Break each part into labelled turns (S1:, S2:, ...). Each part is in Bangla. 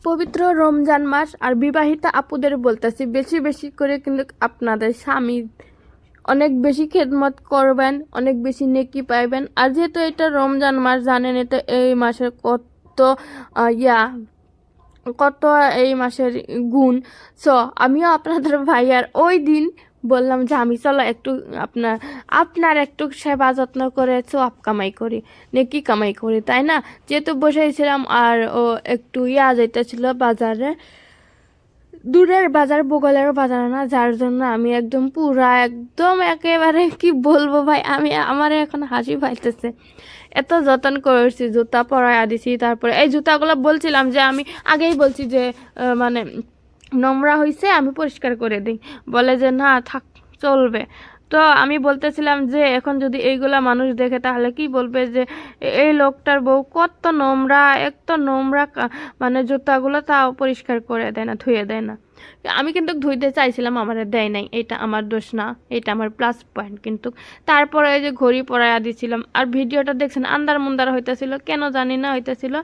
S1: পবিত্র রমজান মাস আর বিবাহিতা আপুদের বলতেছি বেশি বেশি করে কিন্তু আপনাদের স্বামী অনেক বেশি খেদমত করবেন, অনেক বেশি নেকি পাইবেন। আর যেহেতু এটা রমজান মাস জানেন, তো এই মাসের কত কত এই মাসের গুণ। সো আমিও আপনাদের ভাইয়ার ওই দিন বললাম যে আমি চলো একটু আপনার একটু সেবা যত্ন করে সওয়াব কামাই করি, নেকি কামাই করি, তাই না? যেহেতু বসেছিলাম আর ও একটু যাইতেছিল বাজারে, দূরের বাজার, বগলের বাজার না, যার জন্য আমি একদম পুরা একদম একেবারে কি বলবো ভাই, আমার এখন হাসি পাইতেছে। এত যত্ন করেছি, জুতা পরাইয়া দিছি, তারপরে এই জুতাগুলো বলছিলাম যে আমি আগেই বলছি যে মানে নোংরা হয়েছে, আমি পরিষ্কার করে দিই। বলে যে না থাক, চলবে। তো আমি বলতেছিলাম যে এখন যদি এইগুলা মানুষ দেখে তাহলে কি বলবে, যে এই লোকটার বউ কত নোংরা, এক নোংরা, মানে জুতাগুলো তাও পরিষ্কার করে দেয় না, ধুয়ে দেয় না। আমি কিন্তু ধুইতে চাইছিলাম, আমার দেয় নাই, এটা আমার দোষ না, এটা আমার প্লাস পয়েন্ট। কিন্তু তারপরে এই যে ঘড়ি পরাইয়া দিছিলাম, আর ভিডিওটা দেখছেন আন্দার মুন্দার হইতেছিল, কেন জানি না হইতেছিল,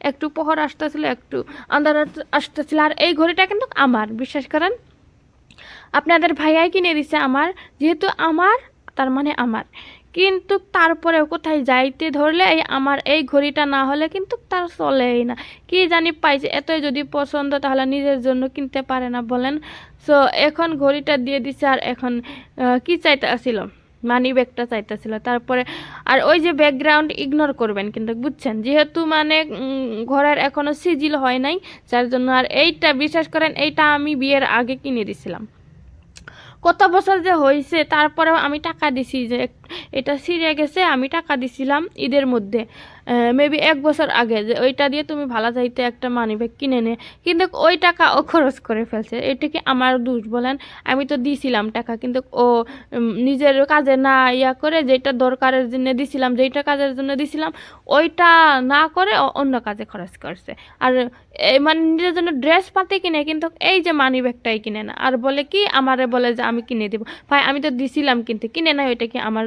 S1: একটু পহর আসতেছিল, একটু আন্দার আসতেছিল। আর এই ঘড়িটা কিন্তু আমার, বিশ্বাস করেন, আপনাদের ভাইয়াই কিনে দিছে আমার, যেহেতু আমার তার মানে আমার। কিন্তু তারপরেও কোথায় যাইতে ধরলে আমার এই ঘড়িটা না হলে কিন্তু তার চলেই না। কি জানি পাইছে, এতই যদি পছন্দ তাহলে নিজের জন্য কিনতে পারে না বলেন? সো এখন ঘড়িটা দিয়ে দিছে, আর এখন কি চাইতে আসছিল, মানি ব্যাগটা চাইতেছিল। তারপরে আর ওই যে ব্যাকগ্রাউন্ড ইগনোর করবেন কিন্তু, বুঝছেন? যেহেতু মানে ঘরের এখনো সিজিল হয় নাই, যার জন্য। আর এইটা বিশ্বাস করেন, এইটা আমি বিয়ের আগে কিনে দিছিলাম, কত বছর যে হয়েছে, তারপরেও আমি টাকা দিছি, যে এটা ছিঁড়ে গেছে, আমি টাকা দিছিলাম ঈদের মধ্যে, মেবি 1 বছর আগে, যে ওইটা দিয়ে তুমি ভালো যাইতে একটা মানি ব্যাগ কিনে নে। কিন্তু ওই টাকা ও খরচ করে ফেলছে, এটা কি আমার দোষ বলেন? আমি তো দিছিলাম টাকা, কিন্তু ও নিজের কাজে না করে, যেটা দরকারের জন্য দিছিলাম, যেটা কাজের জন্য দিছিলাম, ওইটা না করে ও অন্য কাজে খরচ করছে। আর মানে নিজের জন্য ড্রেস পাতি কিনে, কিন্তু এই যে মানি ব্যাগটাই কিনে না। আর বলে কি আমারে বলে যে আমি কিনে দেবো। ভাই আমি তো দিছিলাম, কিন্তু কিনে না, ওইটা কি আমার